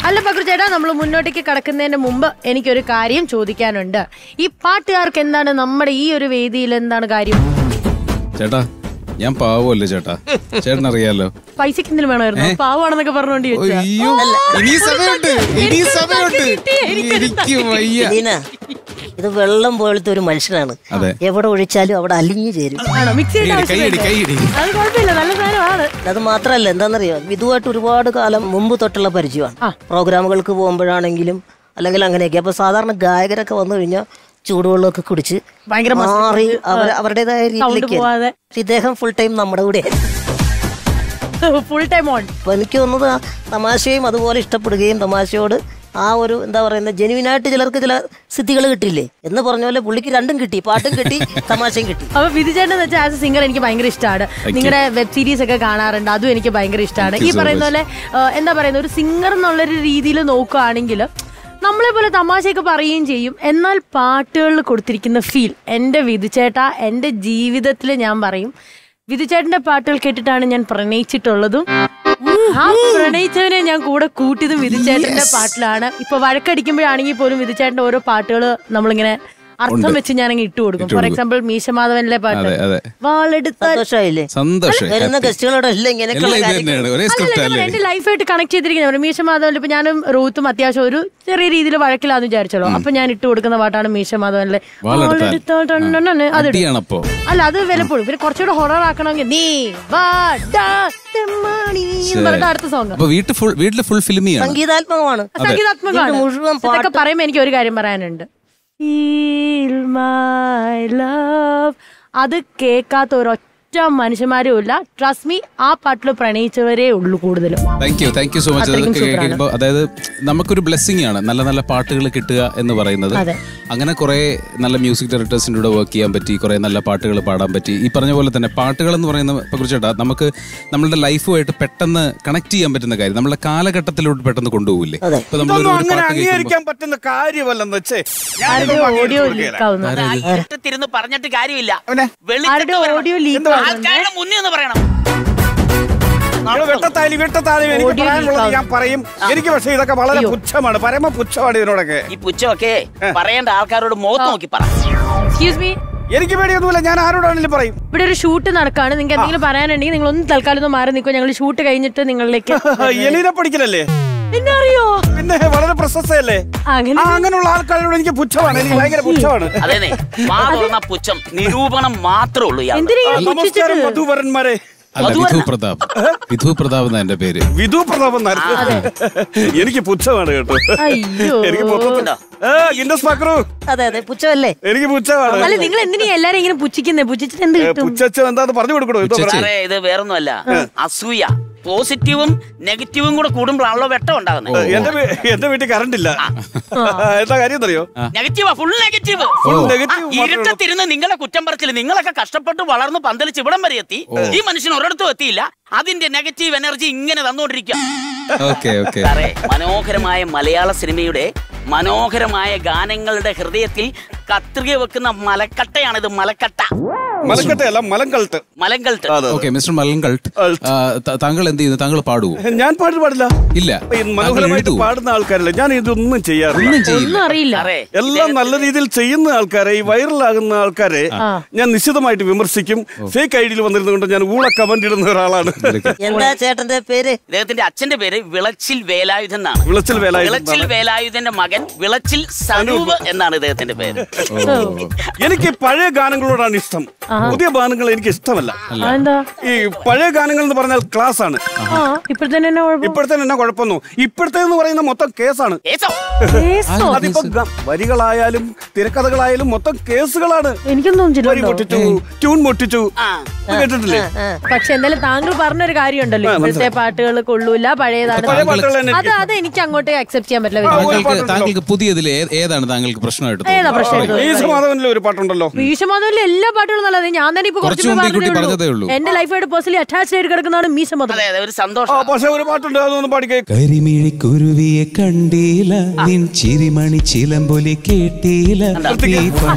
അല്ല പക്രു ചേട്ടാ, നമ്മൾ മുന്നോട്ടേക്ക് കടക്കുന്നതിന് മുമ്പ് എനിക്കൊരു കാര്യം ചോദിക്കാനുണ്ട്. ഈ പാട്ടുകാർക്ക് എന്താണ് നമ്മുടെ ഈ ഒരു വേദിയിൽ എന്താണ് കാര്യം? ചേട്ടാ, ഞാൻ പാവല്ലേ ചേട്ടാ, ചേട്ടനറിയാലോ. പൈസക്ക് എന്തെങ്കിലും വേണമായിരുന്നു? പാവാണെന്നൊക്കെ പറഞ്ഞോണ്ട് ഇത് വെള്ളം പോലത്തെ ഒരു മനുഷ്യനാണ്. എവിടെ ഒഴിച്ചാലും അവിടെ അലിഞ്ഞു ചേരും. അത് മാത്രല്ല, എന്താണെന്നറിയോ, ഇതുമായിട്ട് ഒരുപാട് കാലം മുമ്പ് തൊട്ടുള്ള പരിചയമാണ്. പ്രോഗ്രാമുകൾക്ക് പോകുമ്പോഴാണെങ്കിലും അല്ലെങ്കിൽ അങ്ങനെയൊക്കെ. അപ്പൊ സാധാരണ ഗായകരൊക്കെ വന്നു കഴിഞ്ഞാൽ ചൂടുവെള്ളമൊക്കെ കുടിച്ച് മാറി അവരുടേതായ രീതിയിലേക്ക്. ഇദ്ദേഹം ഫുൾ ടൈം നമ്മുടെ കൂടെ. അപ്പൊ എനിക്ക് തോന്നുന്നത് തമാശയും അതുപോലെ ഇഷ്ടപ്പെടുകയും തമാശയോട് ആ ഒരു എന്താ പറയുന്നത് ജെനുവിനായിട്ട് ചിലർക്ക് ചില സിദ്ധികൾ കിട്ടില്ലേ എന്ന് പറഞ്ഞ പോലെ പുള്ളിക്ക് രണ്ടും കിട്ടി, പാട്ടും കിട്ടി തമാശയും കിട്ടി. അപ്പൊ വിധിചേട്ടൻ വെച്ചാൽ ആസ് എ സിംഗർ എനിക്ക് ഭയങ്കര ഇഷ്ടമാണ്. നിങ്ങളുടെ വെബ് സീരീസ് ഒക്കെ കാണാറുണ്ട്, അതും എനിക്ക് ഭയങ്കര ഇഷ്ടമാണ്. ഈ പറയുന്ന പോലെ എന്താ പറയുന്നത്, ഒരു സിംഗർ എന്നുള്ളൊരു രീതിയിൽ നോക്കുകയാണെങ്കിൽ നമ്മളെ പോലെ തമാശയൊക്കെ പറയുകയും ചെയ്യും. എന്നാൽ പാട്ടുകളിൽ കൊടുത്തിരിക്കുന്ന ഫീൽ, എൻ്റെ വിധിച്ചേട്ട, എൻ്റെ ജീവിതത്തിൽ ഞാൻ പറയും, വിധിച്ചേട്ടന്റെ പാട്ടുകൾ കേട്ടിട്ടാണ് ഞാൻ പ്രണയിച്ചിട്ടുള്ളതും. ആ പ്രണയിച്ചവനെ ഞാൻ കൂടെ കൂട്ടിയതും വിധിച്ചേട്ടന്റെ പാട്ടിലാണ്. ഇപ്പൊ വഴക്കടിക്കുമ്പോഴാണെങ്കിൽ പോലും വിധിച്ചേട്ടന്റെ ഓരോ പാട്ടുകൾ നമ്മളിങ്ങനെ അർത്ഥം വെച്ച് ഞാനങ്ങ് ഇട്ട് കൊടുക്കും. ഫോർ എക്സാമ്പിൾ മീശമാധവനിലെ പാട്ട് എന്റെ ലൈഫായിട്ട് കണക്ട് ചെയ്തിരിക്കുന്നത്. മീശമാധവനിൽ ഇപ്പൊ ഞാനും റൂത്തും അത്യാവശ്യം ഒരു ചെറിയ രീതിയിൽ വഴക്കിലാന്ന് വിചാരിച്ചോളൂ. അപ്പൊ ഞാൻ ഇട്ട് കൊടുക്കുന്ന പാട്ടാണ് മീശമാധവനിലെ. അത് അല്ല, അത് വിലപ്പോഴും. പിന്നെ കുറച്ചുകൂടെ ഹൊറർ ആക്കണമെങ്കിൽ നീ അടുത്ത സോങ് സംഗീതാത്മകമാണ്. ഇതൊക്കെ പറയുമ്പോ എനിക്ക് ഒരു കാര്യം പറയാനുണ്ട്. Feel my love. അത് കേൾക്കാത്ത ഒരൊറ്റ മനുഷ്യന്മാരും ഇല്ല. ട്രസ്റ്റ് മീ, ആ പാട്ടിൽ പ്രണയിച്ചവരേ ഉള്ളൂ കൂടുതലും. Thank you so much. അതായത് നമുക്കൊരു ബ്ലെസ്സിംഗ് ആണ് നല്ല നല്ല പാട്ടുകൾ കിട്ടുക എന്ന് പറയുന്നത്. അങ്ങനെ കുറെ നല്ല മ്യൂസിക് ഡയറക്ടേഴ്സിൻ്റെ കൂടെ വർക്ക് ചെയ്യാൻ പറ്റി, കുറെ നല്ല പാട്ടുകൾ പാടാൻ പറ്റി. ഈ പറഞ്ഞ പോലെ തന്നെ പാട്ടുകൾ എന്ന് പറയുന്ന കുറിച്ചേട്ടാ നമുക്ക് നമ്മളുടെ ലൈഫുമായിട്ട് പെട്ടെന്ന് കണക്ട് ചെയ്യാൻ പറ്റുന്ന കാര്യം, നമ്മുടെ കാലഘട്ടത്തിലോട്ട് പെട്ടെന്ന് കൊണ്ടുപോകില്ലേ. പറ്റുന്ന കാര്യമല്ലെന്ന് വെച്ചേ പറഞ്ഞിട്ട് കാര്യമില്ല. ഓഡിയോ ലീക്ക് മുന്നേ ഒന്ന് പറയണം. എനിക്ക് പറയാനുള്ളത് ഞാൻ പറയും. എനിക്ക് പക്ഷേ ഇതൊക്കെ വളരെ പുച്ഛമാണ്, പരമ പുച്ഛമാണ് ഇതിനോടൊക്കെ. ഈ പുച്ഛമൊക്കെ പറയേണ്ട ആൾക്കാരോട് മുഖത്ത് നോക്കി പറ. എക്സ്ക്യൂസ് മീ, എനിക്ക് പേടിയൊന്നുമില്ല, ഞാൻ ആരോടാണെങ്കിലും പറയും. ഇവിടെ ഒരു ഷൂട്ട് നടക്കാണ്, നിങ്ങൾക്ക് എന്തെങ്കിലും പറയാനുണ്ടെങ്കിൽ നിങ്ങൾ ഒന്ന് തൽക്കാലം ഒന്ന് മാറി നിൽക്കുക. ഞങ്ങൾ ഷൂട്ട് കഴിഞ്ഞിട്ട് നിങ്ങളിലേക്ക്. എലീനെ പഠിക്കലല്ലേ? പിന്നെ അറിയോ, പിന്നെ വളരെ പ്രശസ്തയല്ലേ. അങ്ങനെയുള്ള ആൾക്കാരോട് എനിക്ക് പുച്ഛമാണ്, എനിക്ക് ഭയങ്കര പുച്ഛമാണ്. അതെ, പുച്ഛം നിരൂപണം മാത്രമേ ഉള്ളൂ. നമസ്കാരം വധൂവരന്മാരെ. വിധു പ്രതാപ് എന്ന എന്റെ പേര്. വിധു പ്രതാപ് എന്നായിരുന്നു. എനിക്ക് പുച്ഛമാണ് കേട്ടോ. എനിക്ക് പുച്ഛമല്ലേ? എനിക്ക് പുച്ഛമാണ്. അല്ല, നിങ്ങൾ എന്തിനാ എല്ലാരും ഇങ്ങനെ പുച്ഛിക്കുന്നേ? പുച്ഛിച്ചിട്ട് എന്ത് കിട്ടും? എന്താന്ന് പറഞ്ഞു കൊടുക്കണോ? ഇത് വേറൊന്നുമല്ല, അസൂയ. പോസിറ്റീവും നെഗറ്റീവും കൂടെ കൂടുമ്പോഴാണല്ലോ വെട്ടം ഉണ്ടാകുന്നത്. എന്റെ വീട്ടിൽ കറണ്ട് ഇല്ല. എന്താ കാര്യം അറിയോ? നെഗറ്റീവാ, ഫുൾ നെഗറ്റീവ്. ഇരുട്ടത്തിരുന്ന് നിങ്ങളെ കുറ്റം പറച്ചില്ല. നിങ്ങളൊക്കെ കഷ്ടപ്പെട്ട് വളർന്ന് പന്തലിച്ച് ഇവിടം വരെ എത്തി. ഈ മനുഷ്യൻ ഒരിടത്തും എത്തിയില്ല. അതിന്റെ നെഗറ്റീവ് എനർജി ഇങ്ങനെ തന്നോണ്ടിരിക്കുക. മനോഹരമായ മലയാള സിനിമയുടെ മനോഹരമായ ഗാനങ്ങളുടെ ഹൃദയത്തിൽ കത്രിക വെക്കുന്ന മലക്കട്ടയാണിത്. മലക്കട്ടയല്ല, മലങ്കൾട്ട്. മിസ്റ്റർ മലങ്കൾട്ട്, താങ്കൾ എന്ത് ചെയ്യുന്നു? താങ്കൾ പാടുവോ? ഞാൻ പാട്ട് പാടില്ല. ഇല്ല, മനോഹരമായിട്ട് പാടുന്ന ആൾക്കാരല്ല. ഞാൻ ഇതൊന്നും ചെയ്യാറില്ല. എല്ലാം നല്ല രീതിയിൽ ചെയ്യുന്ന ആൾക്കാരെ, ഈ വൈറലാകുന്ന ആൾക്കാരെ ഞാൻ നിശ്ചിതമായിട്ട് വിമർശിക്കും. ഫേക്ക് ഐഡിയിൽ വന്നിരുന്നുകൊണ്ട് ഞാൻ ഊള കമന്റ് ഇടുന്ന ഒരാളാണ്. എന്താ ചേട്ടന്റെ പേര്? ഇദ്ദേഹത്തിന്റെ അച്ഛന്റെ പേര് വിളച്ചിൽ വേലായുധൻ എന്നാണ്. വിളച്ചിൽ വേലായുധന്റെ മകൻ വിളച്ചിൽ സനൂപ് എന്നാണ് ഇദ്ദേഹത്തിന്റെ പേര്. എനിക്ക് പഴയ ഗാനങ്ങളോടാണ് ഇഷ്ടം, പുതിയ ഗാനങ്ങൾ എനിക്ക് ഇഷ്ടമല്ല. ഈ പഴയ ഗാനങ്ങൾ എന്ന് പറഞ്ഞാൽ ക്ലാസ് ആണ്. ഇപ്പോഴത്തെ എന്നാ കുഴപ്പമൊന്നും. ഇപ്പോഴത്തെ എന്ന് പറയുന്ന മൊത്തം കേസാണ്. അതിപ്പോ വരികളായാലും തിരക്കഥകളായാലും മൊത്തം കേസുകളാണ്. വരി പൊട്ടിച്ചു, ട്യൂൺ പൊട്ടിച്ചു, കേട്ടിട്ടില്ലേ? പക്ഷെ എന്തായാലും താങ്കൾ പറഞ്ഞൊരു കാര്യമുണ്ടല്ലോ, ഇപ്പോഴത്തെ പാട്ടുകൾ കൊള്ളൂല, പഴയതാണ്. അത് എനിക്ക് അങ്ങോട്ട് അക്സെപ്റ്റ് ചെയ്യാൻ പറ്റില്ല. താങ്കൾക്ക് പുതിയതിൽ ഏതാണ് താങ്കൾക്ക് പ്രശ്നമായിട്ട്? മീശമാധവനിലെ ഒരു പാട്ടുണ്ടല്ലോ. മീശമാധവനിലെ എല്ലാ പാട്ടുകളും നല്ലത്. ഞാൻ തന്നെ ഇപ്പൊ പറഞ്ഞതേ ഉള്ളൂ. എന്റെ ലൈഫായിട്ട് പേഴ്സണലി അറ്റാച്ച്ഡ് ആയിട്ട് കിടക്കുന്നതാണ് മീശമാധവൻ. ഒരു സന്തോഷം. പക്ഷെ ഒരു പാട്ടുണ്ട്, അതൊന്നും പാടിക്കേ. കരിമിഴി കുരുവിയെ കണ്ടീല, നിൻ ചിരിമണി ചിലമ്പൊലി കേട്ടീല,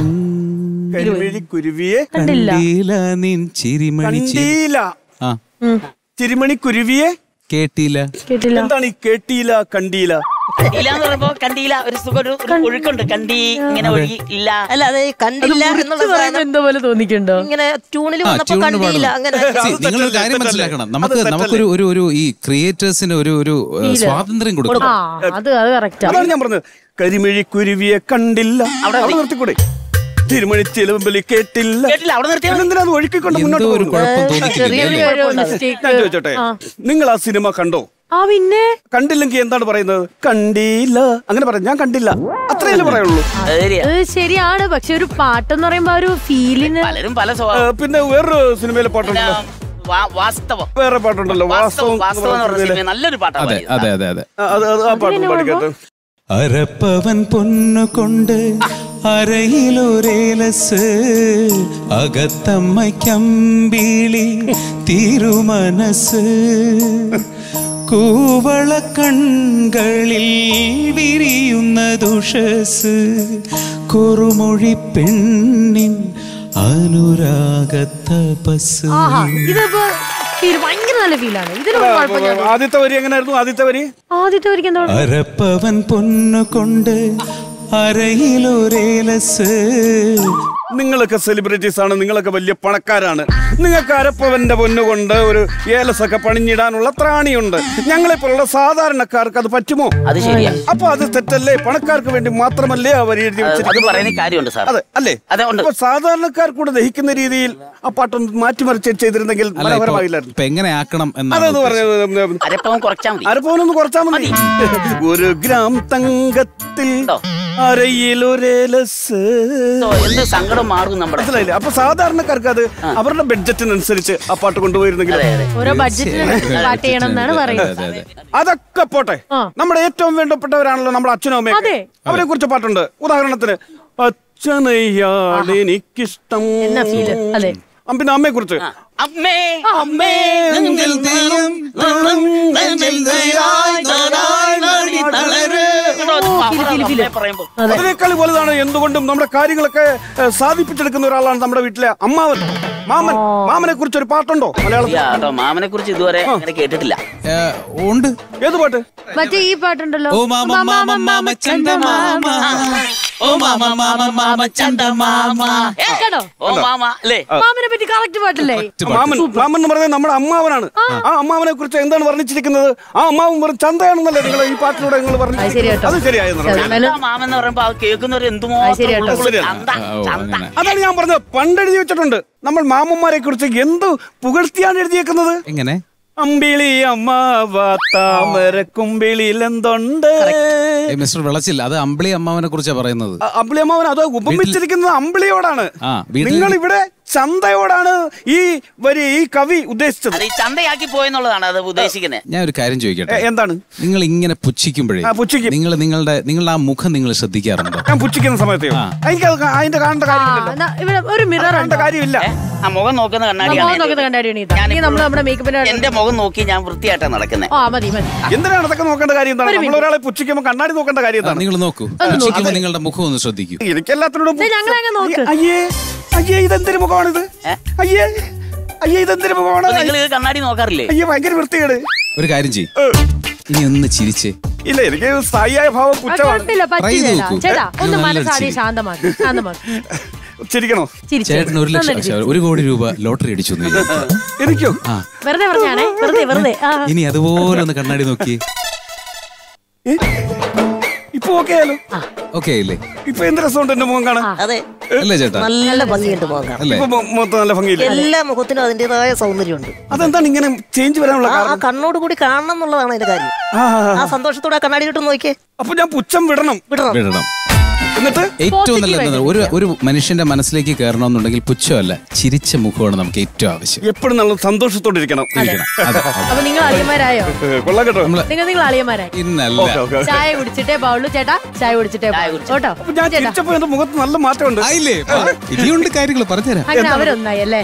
കരിമിഴി കുരുവിയെ കണ്ടില്ല, നിൻ ചിരിമണി ചിരിമണി കുരുവിയെ കേട്ടില്ല. എന്താണ് ഈ കേട്ടില്ല കണ്ടീല? കണ്ടില്ല എന്ന് പറയുമ്പോ കണ്ടില്ല ഒരു സുഖം ഒരു ഒഴുക്കുണ്ട്. കണ്ടി ഇങ്ങനെ ഒഴുകി ഇല്ല. അല്ല അത് കണ്ടില്ല എന്നുള്ള സാധനം എന്തോ പോലെ തോന്നിക്കണ്ടോ? ഇങ്ങനെ ട്യൂണിൽ വന്നപ്പോ കണ്ടില്ല അങ്ങനെ. നിങ്ങളൊരു കാര്യം മനസ്സിലാക്കണം, നമുക്കൊരു ഈ ക്രിയേറ്റേഴ്സിന് ഒരു സ്വാതന്ത്ര്യം കൊടുക്കണം. അത് കറക്റ്റ്. അതാണ് ഞാൻ പറഞ്ഞത്. കരിമിഴി കുരുവിയെ കണ്ടില്ല, അവിടെ നിർത്തിക്കൂടെ? തിരുമണി ചിലമ്പലി കേട്ടില്ല, അവിടെ നിർത്തിയാൽ എന്തിനാ അത് ഒഴുക്കിക്കൊണ്ട് മുന്നോട്ട് ഞാൻ ചോദിച്ചോട്ടെ, നിങ്ങൾ ആ സിനിമ കണ്ടോ? പിന്നെ കണ്ടില്ലെങ്കിൽ എന്താണ് പറയുന്നത്? കണ്ടില്ല അങ്ങനെ പറയാം. ഞാൻ കണ്ടില്ല, അത്രയല്ലേ പറയുള്ളൂ. ശരിയാണ്. പക്ഷെ ഒരു പാട്ടെന്ന് പറയുമ്പോ ഒരു ഫീലിന് പലരും പല. പിന്നെ വേറൊരു സിനിമയിലെ പാട്ടുണ്ടല്ലോ, വാസ്തവം, വേറെ പാട്ടുണ്ടല്ലോ, വാസ്തവം. നല്ലൊരു പാട്ടാണ്. അതെ അതെ അതെ. ആ പാട്ട് പാടിക്കട്ടെ. അരപ്പവൻ പൊന്നു കൊണ്ട് അരയിലൊരേലസ്, അകത്തമ്മയ്ക്കമ്പിളി തിരുമനസ്, കൂവള കൺകളിൽ വിരിയുന്ന ദുഷസ്, കുറുമൊഴി പെണ്ണിൻ അനുരാഗത്തപസ്. ഇതിപ്പോ ഭയങ്കര നല്ല ഫീലാണ്. ആദ്യത്തെ വരി എങ്ങനെയായിരുന്നു? ആദ്യത്തെ വരിക്ക് എന്താ? അരപ്പവൻ പൊന്നു കൊണ്ട് അരയിലൊരേലസ്. നിങ്ങളൊക്കെ സെലിബ്രിറ്റീസ് ആണ്, നിങ്ങളൊക്കെ വലിയ പണക്കാരാണ്. നിങ്ങൾക്ക് അരപ്പവന്റെ പൊന്നുകൊണ്ട് ഒരു ഏലസൊക്കെ പണിഞ്ഞിടാനുള്ള ത്രാണിയുണ്ട്. ഞങ്ങളെ പോലുള്ള സാധാരണക്കാർക്ക് അത് പറ്റുമോ? അത് ശരിയാ. അപ്പൊ അത് തെറ്റല്ലേ? പണക്കാർക്ക് വേണ്ടി മാത്രമല്ലേ അവർ എഴുതി വെച്ചിരിക്കുന്നത്? അതെ അല്ലേ? അപ്പൊ സാധാരണക്കാർ കൂടെ ദഹിക്കുന്ന രീതിയിൽ ആ പാട്ടൊന്ന് മാറ്റിമറിച്ച് ചെയ്തിരുന്നെങ്കിൽ മനോഹരമായില്ലായിരുന്നു. എങ്ങനെ ആക്കണം അതെന്ന് പറഞ്ഞത് അരപ്പവനൊന്ന് കുറച്ചാൽ മതി. ഒരു ഗ്രാം തങ്കത്തിൽ അരയിലൊരേലസ്. മനസ്സിലായില്ലേ? അപ്പൊ സാധാരണക്കാർക്ക് അത് അവരുടെ ബഡ്ജറ്റിനനുസരിച്ച് ആ പാട്ട് കൊണ്ടുപോയിരുന്നെങ്കിൽ. അതൊക്കെ പോട്ടെ, നമ്മുടെ ഏറ്റവും വേണ്ടപ്പെട്ടവരാണല്ലോ നമ്മുടെ അച്ഛനും അമ്മയും. അവരെ കുറിച്ച് പാട്ടുണ്ട്. ഉദാഹരണത്തിന്, അച്ഛനെയാണ് എനിക്കിഷ്ടം. പിന്നെ അമ്മയെ കുറിച്ച്, അതിനേക്കാൾ വലുതാണ് എന്തുകൊണ്ടും നമ്മുടെ കാര്യങ്ങളൊക്കെ സാധിപ്പിച്ചെടുക്കുന്ന ഒരാളാണ് നമ്മുടെ വീട്ടിലെ അമ്മാവൻ. മാമനെ കുറിച്ച് ഒരു പാട്ടുണ്ടോ മലയാളത്തിൽ? മാമനെ കുറിച്ച് ഇതുവരെ കേട്ടിട്ടില്ല. ഉണ്ട്. ഏത് പാട്ട്? മറ്റേ ഈ പാട്ടുണ്ടല്ലോ, ഓ മാമ മാമ മാമ ചന്ദമാമ, ഓ മാമ മാമ മാമ ചന്ദമാമ. മാമനെ പറ്റി കറക്റ്റ് പാട്ടല്ലേ? മാമൻ എന്ന് പറയുന്നത് നമ്മുടെ അമ്മാവനാണ്. ആ അമ്മാവനെ കുറിച്ച് എന്താണ് വർണ്ണിച്ചിരിക്കുന്നത്? ആ അമ്മാവൻ വെറും ചന്തയാണെന്നല്ലേ നിങ്ങൾ ഈ പാട്ടിലൂടെ നിങ്ങൾ പറഞ്ഞു? അത് ശരിയായിരുന്നു. അതാണ് ഞാൻ പറഞ്ഞത്. പണ്ട് എഴുതി വെച്ചിട്ടുണ്ട്. നമ്മൾ മാമന്മാരെ കുറിച്ച് എന്ത് പുകഴ്ത്തിയാണ് എഴുതിയേക്കുന്നത്. എങ്ങനെ? അമ്പിളി അമ്മാവ താമരക്കുമ്പിളിൽ എന്തുണ്ട്? മിസ്റ്റർ വിളച്ചില്ല, അത് അമ്പിളി അമ്മാവനെ കുറിച്ചാ പറയുന്നത്. അമ്പിളി അമ്മാവൻ അത് ഉപമിച്ചിരിക്കുന്നത് അമ്പിളിയോടാണ്. നിങ്ങൾ ഇവിടെ ചന്തയോടാണ് ഈ കവി ഉദ്ദേശിച്ചത്. ചന്തയാക്കി പോയെന്നുള്ളതാണ് അത് ഉദ്ദേശിക്കുന്നത്. ഞാൻ ഒരു കാര്യം ചോദിക്കട്ടെ, എന്താണ്? നിങ്ങൾ ഇങ്ങനെ പുച്ഛിക്കുമ്പോഴേ നിങ്ങളുടെ ആ മുഖം നിങ്ങൾ ശ്രദ്ധിക്കാറുണ്ടോ? ഞാൻ പുച്ഛിക്കുന്ന സമയത്ത് എനിക്ക് അതിന്റെ കാണേണ്ട കാര്യമില്ല. മുഖം നോക്കുന്ന കണ്ണാടിയാണ്. എന്റെ മുഖം നോക്കി ഞാൻ വൃത്തിയായിട്ടാണ് നടക്കുന്നത്. എന്തിനാണ് അതൊക്കെ നോക്കേണ്ട കാര്യം? എന്താണ് നമ്മളൊരാളെ പുച്ഛിക്കുമ്പോൾ കണ്ണാടി നോക്കേണ്ട കാര്യം എന്താണ്? നിങ്ങൾ നോക്കൂ, നിങ്ങളുടെ മുഖം ഒന്ന് ശ്രദ്ധിക്കൂ. എനിക്ക് എല്ലാത്തിനോടും അയ്യേ ഇതെന്തൊരു മുഖമാണിത്? അയ്യേ ഇതെന്തൊരു മുഖമാണ്? നിങ്ങൾ കണ്ണാടി നോക്കാറില്ലേ? അയ്യേ ഭയങ്കര വൃത്തികേട്. ഒരു കാര്യം ചെയ്യ്, ഇനി ഒന്ന് ചിരിച്ചേ. ഇല്ല, എനിക്ക് സ്ഥായിയായ ഭാവം പുച്ഛമാണ്. ചിരിക്കണോ? ചേട്ടന് 1 ലക്ഷം, 1 കോടി രൂപ ലോട്ടറി അടിച്ചു. എനിക്കോ? ഇനി അതുപോലെ ഒന്ന് കണ്ണാടി നോക്കി. ഇപ്പൊ ഓക്കെ ആയാലോ? ഓക്കെ ആയില്ലേ? ഇപ്പൊ എന്ത് രസമുണ്ട് എന്റെ മുഖം കാണാൻ. അതെ അല്ലേ ചേട്ടാ? നല്ല ഭംഗിയുണ്ട് മുഖം കാണാൻ. നല്ല ഭംഗിയില്ല? എല്ലാ മുഖത്തിനും അതിന്റേതായ സൗന്ദര്യമുണ്ട്. അതെന്താണ് ഇങ്ങനെ ചേഞ്ച് വരാനുള്ള? ആ കണ്ണോട് കൂടി കാണണം എന്നുള്ളതാണ് അതിന്റെ കാര്യം. ആ സന്തോഷത്തോടെ കണ്ണാടി കിട്ടും നോക്കിയേ. അപ്പൊ ഞാൻ പുച്ഛം വിടണം. എന്നിട്ട് ഏറ്റവും നല്ലത് ഒരു മനുഷ്യന്റെ മനസ്സിലേക്ക് കയറണമെന്നുണ്ടെങ്കിൽ പുച്ഛമല്ല, ചിരിച്ച മുഖമാണ് നമുക്ക് ഏറ്റവും ആവശ്യം. എപ്പോഴും നല്ല സന്തോഷത്തോടെ ഇരിക്കണം. അപ്പൊ നിങ്ങൾ അളിയന്മാരായോ? കൊള്ളാം കേട്ടോ. നിങ്ങൾ അളിയന്മാരായി. ഇന്നല്ല ചായ കുടിച്ചിട്ടേ പാവുള്ളൂ ചേട്ടാ, ചായ കുടിച്ചിട്ടേ കേട്ടോ. ഞാൻ ചിരിച്ചപ്പോ എന്റെ മുഖത്ത് നല്ല മാറ്റമുണ്ട്. ഇനിയുണ്ട് കാര്യങ്ങൾ പറഞ്ഞുതരാം. അവരൊന്നായി അല്ലേ?